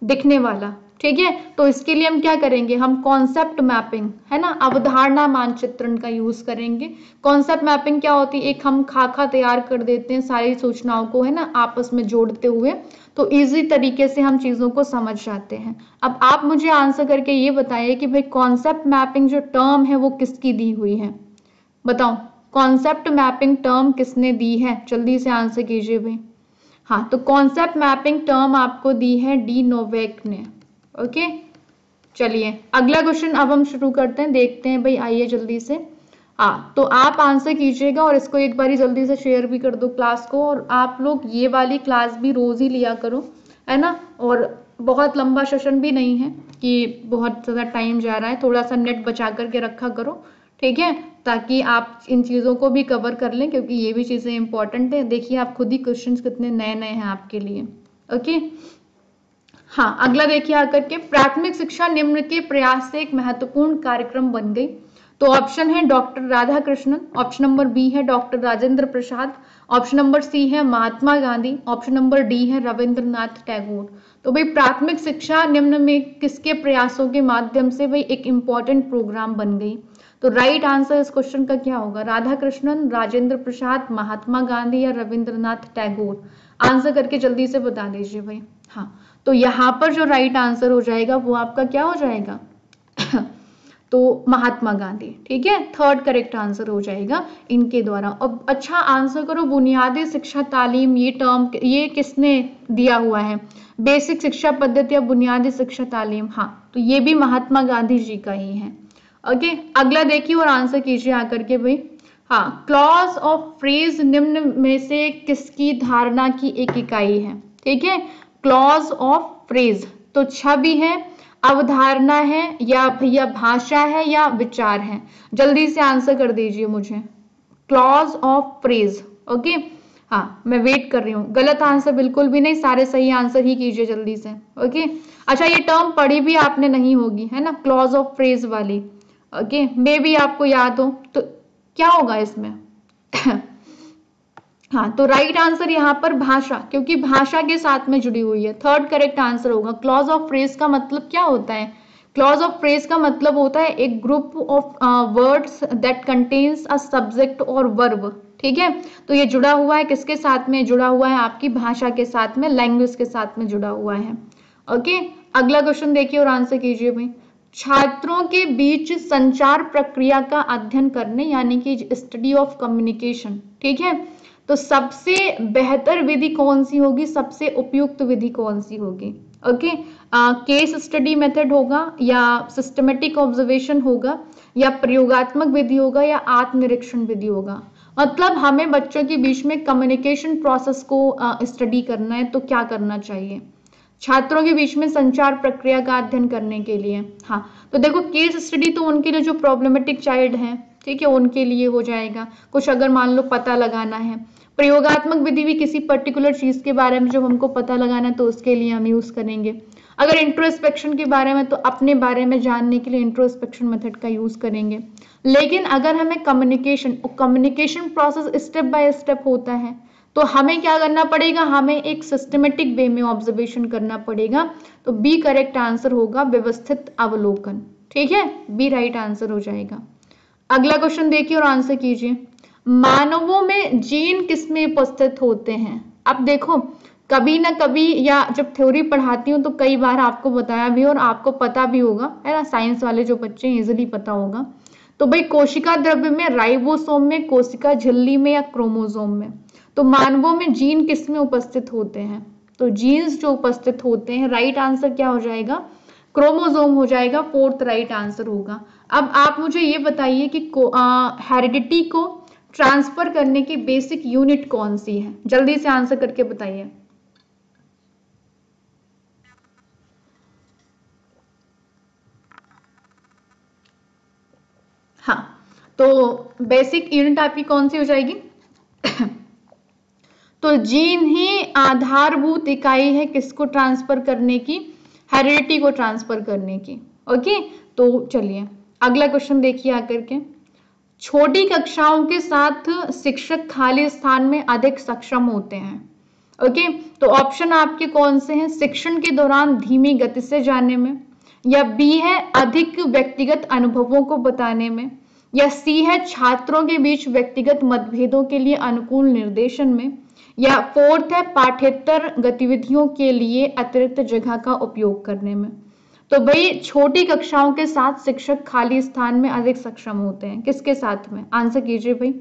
दिखने वाला। ठीक है, तो इसके लिए हम क्या करेंगे, हम कॉन्सेप्ट मैपिंग है ना, अवधारणा मानचित्रण का यूज करेंगे। कॉन्सेप्ट मैपिंग क्या होती है, एक हम खाका तैयार कर देते हैं सारी सूचनाओं को है ना आपस में जोड़ते हुए, तो इजी तरीके से हम चीजों को समझ जाते हैं। अब आप मुझे आंसर करके ये बताइए कि भाई कॉन्सेप्ट मैपिंग जो टर्म है वो किसकी दी हुई है, बताओ कॉन्सेप्ट मैपिंग टर्म किसने दी है, जल्दी से आंसर कीजिए भाई। हाँ, तो कॉन्सेप्ट मैपिंग टर्म आपको दी है डी नोवेक ने। ओके, चलिए अगला क्वेश्चन अब हम शुरू करते हैं, देखते हैं भाई, आइए जल्दी से। हाँ, तो आप आंसर कीजिएगा और इसको एक बारी जल्दी से शेयर भी कर दो क्लास को, और आप लोग ये वाली क्लास भी रोज ही लिया करो है ना, और बहुत लंबा सेशन भी नहीं है कि बहुत ज़्यादा टाइम जा रहा है, थोड़ा सा नेट बचा करके रखा करो, ठीक है, ताकि आप इन चीज़ों को भी कवर कर लें, क्योंकि ये भी चीज़ें इंपॉर्टेंट है। देखिए आप खुद ही क्वेश्चंस कितने नए नए हैं आपके लिए। ओके, हाँ, अगला देखिए आकर के, प्राथमिक शिक्षा निम्न के प्रयास से एक महत्वपूर्ण कार्यक्रम बन गई। तो ऑप्शन है doctor Radhakrishnan, option number B है doctor Rajendra Prasad, option number C है Mahatma Gandhi, option number D है रविंद्रनाथ टैगोर। तो भाई प्राथमिक शिक्षा निम्न में किसके प्रयासों के माध्यम से भाई एक इंपॉर्टेंट प्रोग्राम बन गई। तो राइट आंसर इस क्वेश्चन का क्या होगा, राधा कृष्णन, राजेंद्र प्रसाद, महात्मा गांधी या रविंद्रनाथ टैगोर। आंसर करके जल्दी से बता दीजिए भाई। हाँ, तो यहाँ पर जो राइट आंसर हो जाएगा वो आपका क्या हो जाएगा तो महात्मा गांधी। ठीक है, थर्ड करेक्ट आंसर हो जाएगा इनके द्वारा। अब अच्छा आंसर करो, बुनियादी शिक्षा तालीम ये टर्म ये किसने दिया हुआ है, बेसिक शिक्षा पद्धति या बुनियादी शिक्षा तालीम। हाँ, तो ये भी महात्मा गांधी जी का ही है। ओके, अगला देखिए और आंसर कीजिए आकर के भाई। हाँ, क्लॉज ऑफ फ्रेज निम्न में से किसकी धारणा की एक इकाई है। ठीक है, क्लॉज ऑफ फ्रेज तो छवि है, अवधारणा है, या भैया भाषा है, या विचार है। जल्दी से आंसर कर दीजिए मुझे, क्लॉज ऑफ फ्रेज। ओके, हाँ मैं वेट कर रही हूँ, गलत आंसर बिल्कुल भी नहीं, सारे सही आंसर ही कीजिए जल्दी से। ओके, अच्छा ये टर्म पढ़ी भी आपने नहीं होगी है ना, क्लॉज ऑफ फ्रेज वाली। ओके, मे भी आपको याद हो, तो क्या होगा इसमें हाँ, तो राइट आंसर यहाँ पर भाषा, क्योंकि भाषा के साथ में जुड़ी हुई है, थर्ड करेक्ट आंसर होगा। क्लॉज ऑफ फ्रेज का मतलब क्या होता है, क्लॉज ऑफ फ्रेज का मतलब होता है एक group of words that contains a subject और वर्ब। ठीक है, तो ये जुड़ा हुआ है किसके साथ में, जुड़ा हुआ है आपकी भाषा के साथ में, लैंग्वेज के साथ में जुड़ा हुआ है। ओके, अगला क्वेश्चन देखिए और आंसर कीजिए भाई। छात्रों के बीच संचार प्रक्रिया का अध्ययन करने यानी कि स्टडी ऑफ कम्युनिकेशन, ठीक है, तो सबसे बेहतर विधि कौन सी होगी, सबसे उपयुक्त विधि कौन सी होगी। ओके, केस स्टडी मेथड होगा या सिस्टमेटिक ऑब्जर्वेशन होगा या प्रयोगात्मक विधि होगा या आत्मनिरीक्षण विधि होगा। मतलब हमें बच्चों के बीच में कम्युनिकेशन प्रोसेस को स्टडी करना है, तो क्या करना चाहिए छात्रों के बीच में संचार प्रक्रिया का अध्ययन करने के लिए। हाँ, तो देखो केस स्टडी तो उनके लिए जो प्रॉब्लमेटिक चाइल्ड हैं, ठीक है, उनके लिए हो जाएगा। कुछ अगर मान लो पता लगाना है, प्रयोगात्मक विधि भी किसी पर्टिकुलर चीज के बारे में जब हमको पता लगाना है तो उसके लिए हम यूज करेंगे। अगर इंट्रोस्पेक्शन के बारे में तो अपने बारे में जानने के लिए इंट्रोस्पेक्शन मेथड का यूज करेंगे। लेकिन अगर हमें communication process step by step होता है तो हमें क्या करना पड़ेगा, हमें एक सिस्टमेटिक वे में ऑब्जर्वेशन करना पड़ेगा। तो बी करेक्ट आंसर होगा, व्यवस्थित अवलोकन, ठीक है, बी राइट आंसर हो जाएगा। अगला क्वेश्चन देखिए और आंसर कीजिए। मानवों में जीन किसमें उपस्थित होते हैं। अब देखो कभी ना कभी या जब थ्योरी पढ़ाती हूँ तो कई बार आपको बताया भी और आपको पता भी होगा, है ना, साइंस वाले जो बच्चे हैं इजिली पता होगा। तो भाई कोशिका द्रव्य में, राइबोसोम में, कोशिका झिल्ली में या क्रोमोसोम में। तो मानवों में जीन किसमें उपस्थित होते हैं, तो जीन्स जो उपस्थित होते हैं, राइट आंसर क्या हो जाएगा, क्रोमोसोम हो जाएगा, फोर्थ राइट आंसर होगा। अब आप मुझे ये बताइए कि हेरिडिटी को ट्रांसफर करने की बेसिक यूनिट कौन सी है, जल्दी से आंसर करके बताइए। हाँ, तो बेसिक यूनिट आपकी कौन सी हो जाएगी तो जीन ही आधारभूत इकाई है किसको ट्रांसफर करने की, हेरिडिटी को ट्रांसफर करने की। ओके, तो चलिए अगला क्वेश्चन देखिए आकर के। छोटी कक्षाओं के साथ शिक्षक खाली स्थान में अधिक सक्षम होते हैं। ओके, तो ऑप्शन आपके कौन से हैं, शिक्षण के दौरान धीमी गति से जाने में, या बी है अधिक व्यक्तिगत अनुभवों को बताने में, या सी है छात्रों के बीच व्यक्तिगत मतभेदों के लिए अनुकूल निर्देशन में, या फोर्थ है पाठ्येतर गतिविधियों के लिए अतिरिक्त जगह का उपयोग करने में। तो भाई छोटी कक्षाओं के साथ शिक्षक खाली स्थान में अधिक सक्षम होते हैं, किसके साथ में, आंसर कीजिए भाई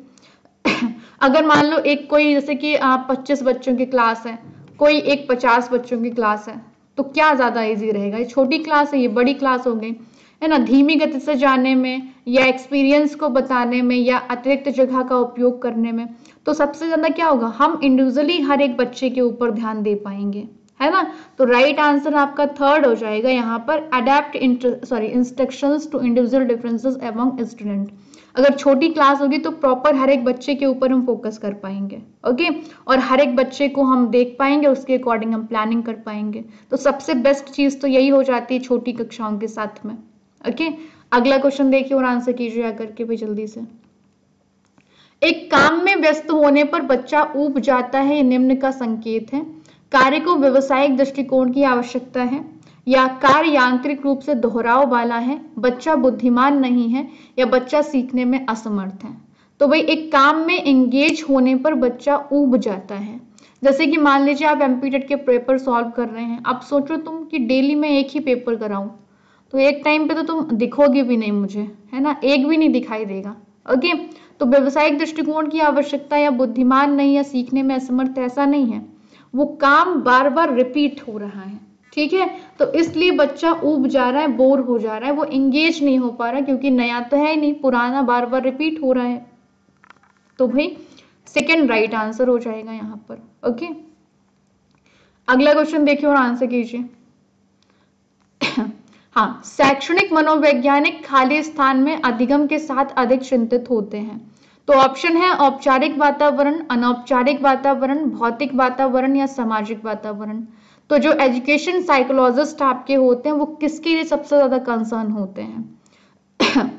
अगर मान लो एक कोई जैसे कि 25 बच्चों की क्लास है, कोई एक 50 बच्चों की क्लास है, तो क्या ज्यादा इजी रहेगा, ये छोटी क्लास है, ये बड़ी क्लास हो गई, है ना, धीमी गति से जाने में या एक्सपीरियंस को बताने में या अतिरिक्त जगह का उपयोग करने में। तो सबसे ज्यादा क्या होगा, हम इंडिविजुअली हर एक बच्चे के ऊपर ध्यान दे पाएंगे, है ना। तो राइट आंसर आपका थर्ड हो जाएगा यहाँ पर, adept instructions to individual differences among student. अगर छोटी क्लास होगी तो प्रॉपर हर एक बच्चे के ऊपर हम फोकस कर पाएंगे। ओके, और हर एक बच्चे को हम देख पाएंगे, उसके अकॉर्डिंग हम प्लानिंग कर पाएंगे। तो सबसे बेस्ट चीज तो यही हो जाती है छोटी कक्षाओं के साथ में। ओके, अगला क्वेश्चन देखिए और आंसर कीजिए आकर के भाई जल्दी से। एक काम में व्यस्त होने पर बच्चा ऊब जाता है, निम्न का संकेत है। कार्य को व्यवसायिक दृष्टिकोण की आवश्यकता है, या कार्य यांत्रिक रूप से दोहराव वाला है, बच्चा बुद्धिमान नहीं है, या बच्चा सीखने में असमर्थ है। तो भाई एक काम में एंगेज होने पर बच्चा ऊब जाता है। जैसे कि मान लीजिए आप एमपीटेट के पेपर सॉल्व कर रहे हैं, अब सोचो तुम कि डेली मैं एक ही पेपर कराऊं, तो एक टाइम पे तो तुम दिखोगे भी नहीं मुझे, है ना, एक भी नहीं दिखाई देगा। ओके, तो व्यवसायिक दृष्टिकोण की आवश्यकता या बुद्धिमान नहीं या सीखने में असमर्थ, ऐसा नहीं है, वो काम बार बार रिपीट हो रहा है, ठीक है, तो इसलिए बच्चा ऊब जा रहा है, बोर हो जा रहा है, वो एंगेज नहीं हो पा रहा क्योंकि नया तो है ही नहीं, पुराना बार बार रिपीट हो रहा है। तो भाई सेकेंड राइट आंसर हो जाएगा यहाँ पर। ओके, अगला क्वेश्चन देखिए और आंसर कीजिए। हाँ, शैक्षणिक मनोवैज्ञानिक खाली स्थान में अधिगम के साथ अधिक चिंतित होते हैं। तो ऑप्शन है औपचारिक वातावरण, अनौपचारिक वातावरण, भौतिक वातावरण या सामाजिक वातावरण। तो जो एजुकेशन साइकोलॉजिस्ट आपके होते हैं वो किसके लिए सबसे ज्यादा कंसर्न होते हैं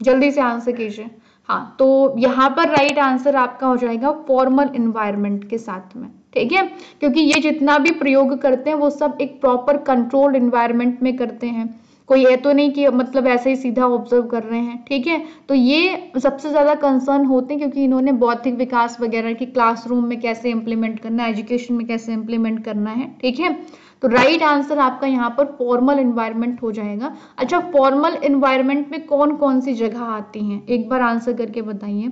जल्दी से आंसर कीजिए। हाँ, तो यहाँ पर राइट आंसर आपका हो जाएगा फॉर्मल इन्वायरमेंट के साथ में, ठीक है, क्योंकि ये जितना भी प्रयोग करते हैं वो सब एक प्रॉपर कंट्रोल्ड इन्वायरमेंट में करते हैं। कोई है तो नहीं कि मतलब ऐसे ही सीधा ऑब्जर्व कर रहे हैं, ठीक है। तो ये सबसे ज्यादा कंसर्न होते हैं क्योंकि इन्होंने बौद्धिक विकास वगैरह की क्लासरूम में कैसे इंप्लीमेंट करना है, एजुकेशन में कैसे इंप्लीमेंट करना है, ठीक है। तो राइट आंसर आपका यहाँ पर फॉर्मल एनवायरनमेंट हो जाएगा। अच्छा, फॉर्मल एनवायरनमेंट में कौन कौन सी जगह आती हैं, एक बार आंसर करके बताइए।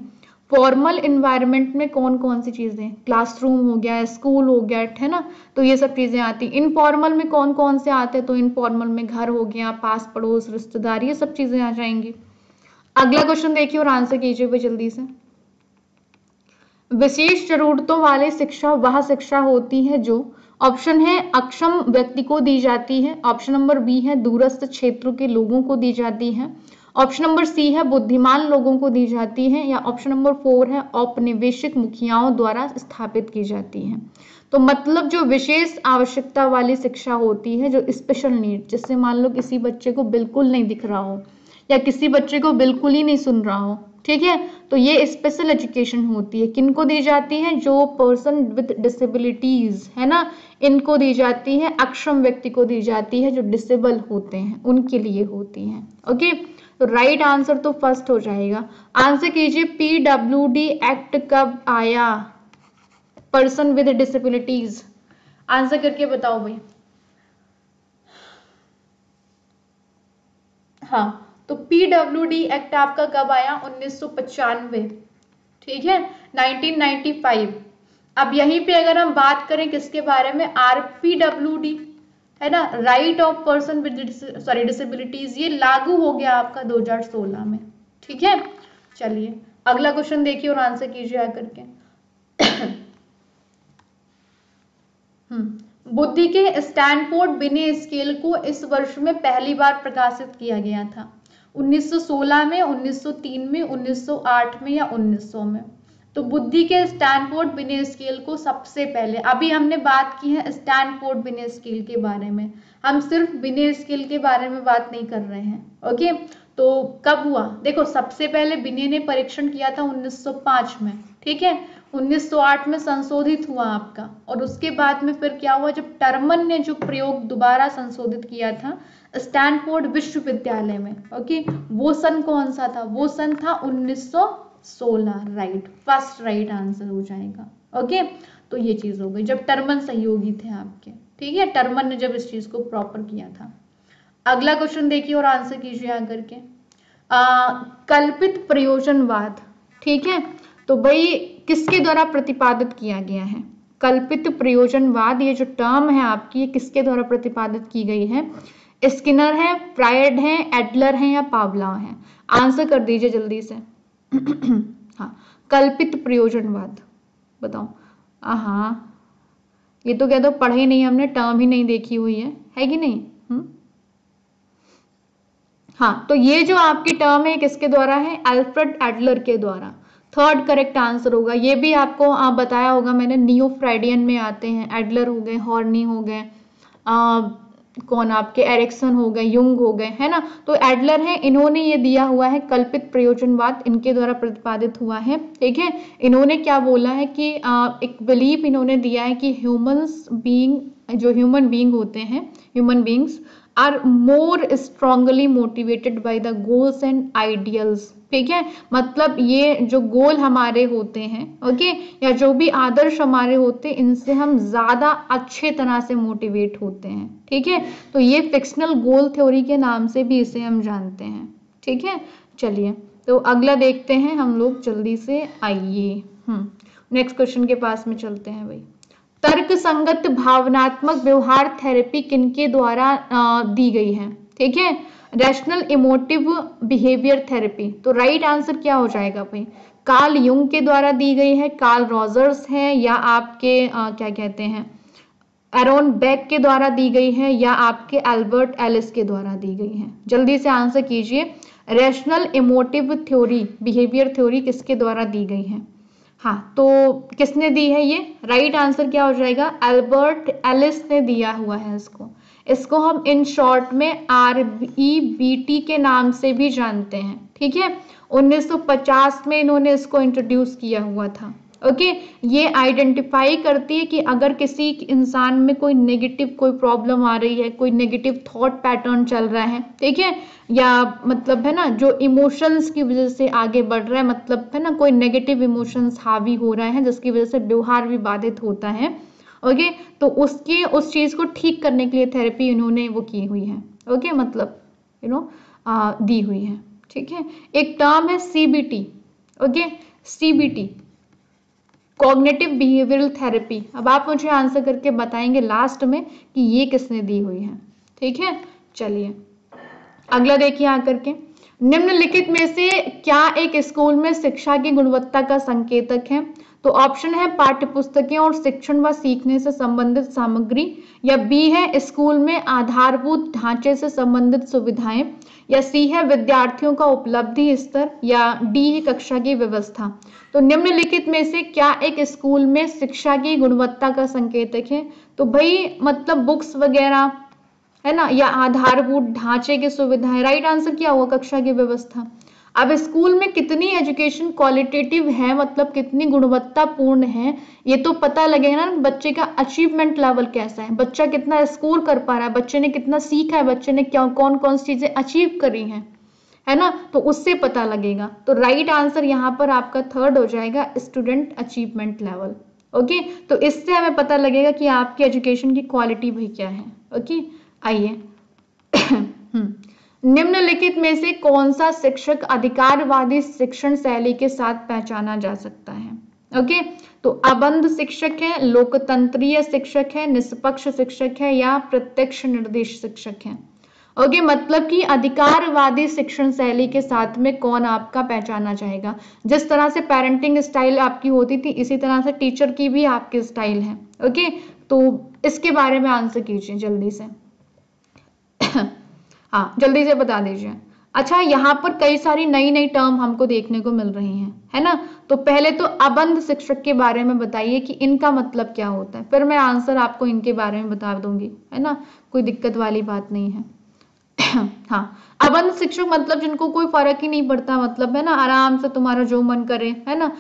फॉर्मल एनवायरनमेंट में कौन कौन सी चीजें, क्लासरूम हो गया, स्कूल हो गया, है ना, तो ये सब चीजें आती। इनफॉर्मल में कौन कौन से आते हैं, तो इनफॉर्मल में घर हो गया, पास पड़ोस, रिश्तेदार, ये सब चीजें आ जाएंगी। अगला क्वेश्चन देखिए और आंसर कीजिए भाई जल्दी से। विशेष जरूरतों वाले शिक्षा वह शिक्षा होती है जो, ऑप्शन है अक्षम व्यक्ति को दी जाती है, ऑप्शन नंबर बी है दूरस्थ क्षेत्रों के लोगों को दी जाती है, ऑप्शन नंबर सी है बुद्धिमान लोगों को दी जाती है, या ऑप्शन नंबर 4 है औपनिवेशिक मुखियाओं द्वारा स्थापित की जाती है। तो मतलब जो विशेष आवश्यकता वाली शिक्षा होती है, जो स्पेशल नीड, जिससे मान लो किसी बच्चे को बिल्कुल नहीं दिख रहा हो या किसी बच्चे को बिल्कुल ही नहीं सुन रहा हो, ठीक है, तो ये स्पेशल एजुकेशन होती है। किनको दी जाती है, जो पर्सन विद डिसेबिलिटीज है ना, इनको दी जाती है, अक्षम व्यक्ति को दी जाती है, जो डिसेबल होते हैं उनके लिए होती है। ओके, तो राइट आंसर तो फर्स्ट हो जाएगा। आंसर कीजिए, PWD एक्ट कब आया, पर्सन विद डिसेबिलिटीज, आंसर करके बताओ भाई। हाँ, तो PWD एक्ट आपका कब आया, 1995, ठीक है, 1995। अब यहीं पे अगर हम बात करें किसके बारे में, RPWD है ना, right of person with disabilities, ये लागू हो गया आपका 2016 में, ठीक है। चलिए अगला क्वेश्चन देखिए और आंसर कीजिए आकर के। बुद्धि के स्टैनफोर्ड बिने स्केल को इस वर्ष में पहली बार प्रकाशित किया गया था, 1916 में, 1903 में, 1908 में, या 1900 में। तो बुद्धि के स्टैनफोर्ड बिने स्केल को सबसे पहले, अभी हमने बात की है स्टैनफोर्ड बिने स्केल के बारे में, हम सिर्फ बिने स्केल के बारे में बात नहीं कर रहे हैं। ओके, तो कब हुआ, देखो सबसे पहले बिने ने परीक्षण किया था 1905 में, ठीक है, 1908 में संशोधित हुआ आपका, और उसके बाद में फिर क्या हुआ, जब टर्मन ने जो प्रयोग दोबारा संशोधित किया था स्टैनफोर्ड विश्वविद्यालय में, ओके, वो सन कौन सा था, वो सन था 1916, राइट, फर्स्ट राइट आंसर हो जाएगा। ओके, तो ये चीज हो गई जब टर्मन सहयोगी थे आपके, ठीक है, टर्मन ने जब इस चीज को प्रॉपर किया था। अगला क्वेश्चन देखिए और आंसर कीजिए आकर के। कल्पित प्रयोजनवाद, ठीक है, तो भाई किसके द्वारा प्रतिपादित किया गया है, कल्पित प्रयोजनवाद, ये जो टर्म है आपकी, ये किसके द्वारा प्रतिपादित की गई है, स्किनर है, फ्रायड है, एडलर है, या पावलोव है, आंसर कर दीजिए जल्दी से। हाँ, कल्पित प्रयोजनवाद बताओ। हाँ, ये तो कह दो पढ़े ही नहीं हमने, टर्म ही नहीं देखी हुई है कि नहीं। हाँ, तो ये जो आपकी टर्म है किसके द्वारा है, अल्फ्रेड एडलर के द्वारा, थर्ड करेक्ट आंसर होगा। ये भी आपको बताया होगा मैंने, नियो फ्राइडियन में आते हैं, एडलर हो गए, हॉर्नी हो गए, कौन आपके एरिक्सन हो गए, युंग हो गए, है ना, तो एडलर है, इन्होंने ये दिया हुआ है कल्पित प्रयोजनवाद, इनके द्वारा प्रतिपादित हुआ है, ठीक है। इन्होंने क्या बोला है कि एक बिलीफ इन्होंने दिया है कि ह्यूमंस बीइंग, जो ह्यूमन बीइंग होते हैं, human beings are more strongly motivated by the goals and ideals, ठीक है, मतलब ये जो गोल हमारे होते हैं, ओके, या जो भी आदर्श हमारे होते हैं, इनसे हम ज्यादा अच्छे तरह से मोटिवेट होते हैं, ठीक है। तो ये फिक्शनल गोल थ्योरी के नाम से भी इसे हम जानते हैं, ठीक है। चलिए तो अगला देखते हैं हम लोग जल्दी से, आइए नेक्स्ट क्वेश्चन के पास में चलते हैं भाई। तर्क संगत भावनात्मक व्यवहार थेरेपी किनके द्वारा दी गई है, ठीक है, रैशनल इमोटिव बिहेवियर थेरेपी, तो राइट आंसर क्या हो जाएगा भाई, कार्ल युंग के द्वारा दी गई है, कार्ल रॉजर्स है, या आपके क्या कहते हैं एरोन बेक के द्वारा दी गई है, या आपके एल्बर्ट एलिस के द्वारा दी गई है, जल्दी से आंसर कीजिए। Rational emotive theory, behaviour theory किसके द्वारा दी गई है, हाँ, तो किसने दी है ये, राइट आंसर क्या हो जाएगा, एल्बर्ट एलिस ने दिया हुआ है इसको हम इन शॉर्ट में REBT के नाम से भी जानते हैं, ठीक है। 1950 में इन्होंने इसको इंट्रोड्यूस किया हुआ था, ओके ये आइडेंटिफाई करती है कि अगर किसी इंसान में कोई नेगेटिव कोई प्रॉब्लम आ रही है, कोई नेगेटिव थॉट पैटर्न चल रहा है, ठीक है, या मतलब है ना जो इमोशंस की वजह से आगे बढ़ रहा है, मतलब है ना कोई नेगेटिव इमोशंस हावी हो रहा है जिसकी वजह से व्यवहार भी बाधित होता है। ओके तो उस चीज को ठीक करने के लिए थेरेपी इन्होंने वो की हुई है। ओके मतलब दी हुई है। ठीक है, एक टर्म है CBT. Okay CBT cognitive behavioural therapy. अब आप मुझे आंसर करके बताएंगे लास्ट में कि ये किसने दी हुई है। ठीक है, चलिए अगला देखिए आकर के, निम्नलिखित में से क्या एक स्कूल में शिक्षा की गुणवत्ता का संकेतक है? तो ऑप्शन है पाठ्यपुस्तकें और शिक्षण व सीखने से संबंधित सामग्री, या बी है स्कूल में आधारभूत ढांचे से संबंधित सुविधाएं, या सी है विद्यार्थियों का उपलब्धि स्तर, या डी है कक्षा की व्यवस्था। तो निम्नलिखित में से क्या एक स्कूल में शिक्षा की गुणवत्ता का संकेतक है? तो भाई मतलब बुक्स वगैरह है ना, या आधारभूत ढांचे की सुविधाएं। राइट आंसर क्या होगा? कक्षा की व्यवस्था। अब स्कूल में कितनी एजुकेशन क्वालिटेटिव है, मतलब कितनी गुणवत्तापूर्ण है, ये तो पता लगेगा ना बच्चे का अचीवमेंट लेवल कैसा है, बच्चा कितना स्कोर कर पा रहा है, बच्चे ने कितना सीखा है, बच्चे ने क्या कौन कौन सी चीजें अचीव करी हैं, है ना, तो उससे पता लगेगा। तो राइट आंसर यहाँ पर आपका थर्ड हो जाएगा, स्टूडेंट अचीवमेंट लेवल। ओके तो इससे हमें पता लगेगा कि आपकी एजुकेशन की क्वालिटी भी क्या है। ओके आइए निम्नलिखित में से कौन सा शिक्षक अधिकारवादी शिक्षण शैली के साथ पहचाना जा सकता है? ओके तो अबंध शिक्षक है, लोकतंत्रीय शिक्षक है, निष्पक्ष शिक्षक है, या प्रत्यक्ष निर्देश शिक्षक है। ओके मतलब कि अधिकारवादी शिक्षण शैली के साथ में कौन आपका पहचाना जाएगा? जिस तरह से पेरेंटिंग स्टाइल आपकी होती थी इसी तरह से टीचर की भी आपकी स्टाइल है। ओके तो इसके बारे में आंसर कीजिए जल्दी से हाँ जल्दी से बता दीजिए। अच्छा यहाँ पर कई सारी नई नई टर्म हमको देखने को मिल रही हैं, है ना, तो पहले तो अबंध शिक्षक के बारे में बताइए कि इनका मतलब क्या होता है, फिर मैं आंसर आपको इनके बारे में बता दूंगी, है ना, कोई दिक्कत वाली बात नहीं है हाँ अबंध शिक्षक मतलब जिनको कोई फर्क ही नहीं पड़ता, मतलब है ना आराम से तुम्हारा जो मन करे, है ना,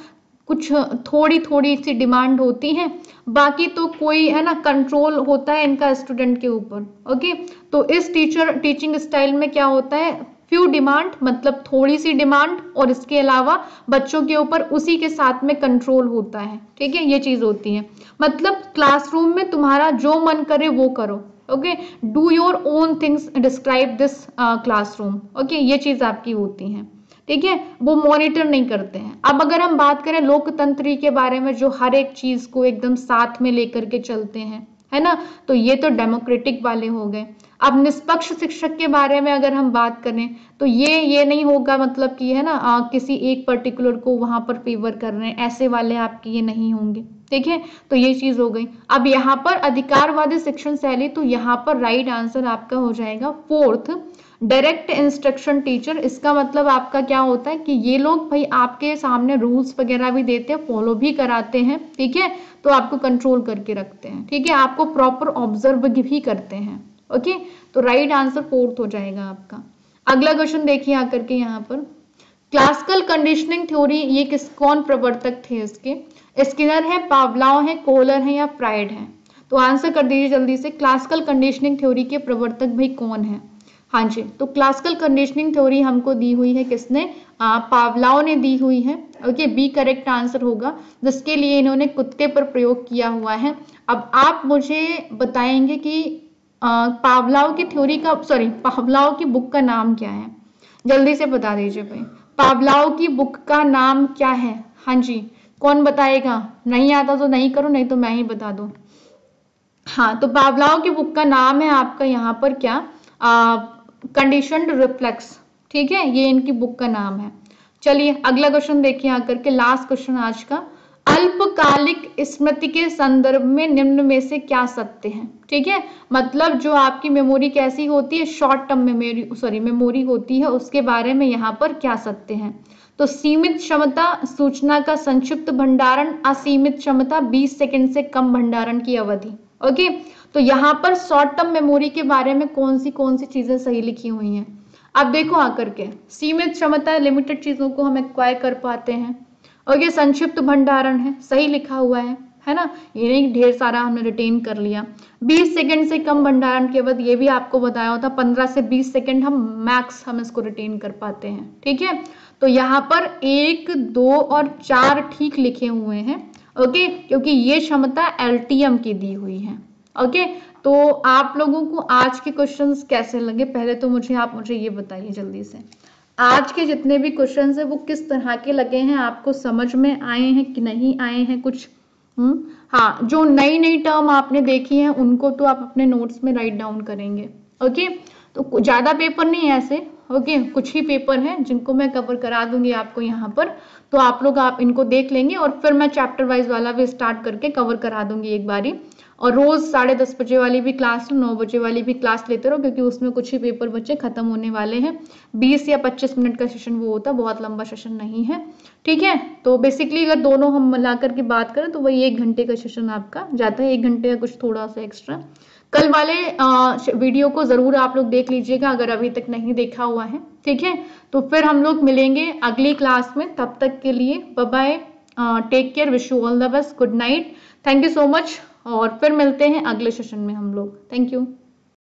कुछ थोड़ी थोड़ी सी डिमांड होती है, बाकी तो कोई है ना कंट्रोल होता है इनका स्टूडेंट के ऊपर। ओके तो इस टीचिंग स्टाइल में क्या होता है, फ्यू डिमांड मतलब थोड़ी सी डिमांड, और इसके अलावा बच्चों के ऊपर उसी के साथ में कंट्रोल होता है। ठीक है ये चीज होती है, मतलब क्लासरूम में तुम्हारा जो मन करे वो करो। Okay do your own things, describe this classroom. Okay ये चीज आपकी होती है। ठीक है वो मॉनिटर नहीं करते हैं। अब अगर हम बात करें लोकतंत्री के बारे में, जो हर एक चीज को एकदम साथ में लेकर के चलते हैं, है ना, तो ये तो डेमोक्रेटिक वाले हो गए। अब निष्पक्ष शिक्षक के बारे में अगर हम बात करें तो ये नहीं होगा, मतलब कि है ना किसी एक पर्टिकुलर को वहां पर फेवर कर रहे हैं, ऐसे वाले आपके ये नहीं होंगे। ठीक है तो ये चीज हो गई। अब यहाँ पर अधिकारवादी शिक्षण शैली, तो यहाँ पर राइट आंसर आपका हो जाएगा फोर्थ, डायरेक्ट इंस्ट्रक्शन टीचर। इसका मतलब आपका क्या होता है कि ये लोग भाई आपके सामने रूल्स वगैरह भी देते हैं, फॉलो भी कराते हैं, ठीक है, तो आपको कंट्रोल करके रखते हैं, ठीक है, आपको प्रॉपर ऑब्जर्व भी करते हैं। ओके तो राइट आंसर फोर्थ हो जाएगा आपका। अगला क्वेश्चन देखिए आकर के यहाँ पर, क्लासिकल कंडीशनिंग थ्योरी ये कौन प्रवर्तक थे इसके? स्किनर है, पावलाव है, कोहलर है, या फ्राइड है? तो आंसर कर दीजिए जल्दी से, क्लासिकल कंडीशनिंग थ्योरी के प्रवर्तक भाई कौन है? हाँ जी तो क्लासिकल कंडीशनिंग थ्योरी हमको दी हुई है किसने? पावलाव ने दी हुई है। ओके बी करेक्ट आंसर होगा, जिसके लिए इन्होंने कुत्ते पर प्रयोग किया हुआ है। अब आप मुझे बताएंगे कि पावलाव की थ्योरी का पावलाव की बुक का नाम क्या है? जल्दी से बता दीजिए भाई, पावलाव की बुक का नाम क्या है? हाँ जी कौन बताएगा? नहीं आता तो नहीं करो, नहीं तो मैं ही बता दूं। हाँ तो पावलाव की बुक का नाम है आपका यहाँ पर क्या, कंडीशनड रिफ्लेक्स। ठीक है ये इनकी बुक का नाम है। चलिए अगला क्वेश्चन देखिए आकर के, लास्ट क्वेश्चन आज का, अल्पकालिक स्मृति के संदर्भ में निम्न में से क्या सत्य है? ठीक है मतलब जो आपकी मेमोरी कैसी होती है, शॉर्ट टर्म मेमोरी होती है, उसके बारे में यहाँ पर क्या सत्य है? तो सीमित क्षमता, सूचना का संक्षिप्त भंडारण, असीमित क्षमता, 20 सेकंड से कम भंडारण की अवधि। ओके तो यहाँ पर शॉर्ट टर्म मेमोरी के बारे में कौन सी चीजें सही लिखी हुई हैं? अब देखो आकर के, सीमित क्षमता लिमिटेड चीजों को हम एक्वायर कर पाते हैं, ओके, संक्षिप्त भंडारण है, सही लिखा हुआ है ना, ये नहीं ढेर सारा हमने रिटेन कर लिया। 20 सेकंड से कम भंडारण के बाद, ये भी आपको बताया होता, 15 से 20 सेकंड हम मैक्स हम इसको रिटेन कर पाते हैं। ठीक है, तो यहाँ पर 1, 2 और 4 ठीक लिखे हुए हैं। ओके, क्योंकि ये क्षमता LTM की दी हुई है। ओके, तो आप लोगों को आज के क्वेश्चंस कैसे लगे, पहले तो मुझे ये बताइए जल्दी से, आज के जितने भी क्वेश्चंस है वो किस तरह के लगे हैं, आपको समझ में आए हैं कि नहीं आए हैं कुछ? हाँ, जो नई नई टर्म आपने देखी है उनको तो आप अपने नोट्स में राइट डाउन करेंगे। ओके, तो ज्यादा पेपर नहीं है ऐसे। ओके, कुछ ही पेपर हैं जिनको मैं कवर करा दूंगी आपको यहाँ पर, तो आप इनको देख लेंगे और फिर मैं चैप्टर वाइज वाला भी स्टार्ट करके कवर करा दूंगी एक बारी। और रोज 10:30 बजे वाली भी क्लास, 9 बजे वाली भी क्लास लेते रहो, क्योंकि उसमें कुछ ही पेपर बच्चे खत्म होने वाले हैं। 20 या 25 मिनट का सेशन वो होता है, बहुत लंबा सेशन नहीं है। ठीक है, तो बेसिकली अगर दोनों हम मिलाकर के बात करें तो वही 1 घंटे का सेशन आपका जाता है, 1 घंटे का कुछ थोड़ा सा एक्स्ट्रा। कल वाले वीडियो को जरूर आप लोग देख लीजिएगा अगर अभी तक नहीं देखा हुआ है। ठीक है, तो फिर हम लोग मिलेंगे अगली क्लास में, तब तक के लिए bye bye, take care, wish you all the best, good night, thank you so much, और फिर मिलते हैं अगले सेशन में हम लोग। Thank you.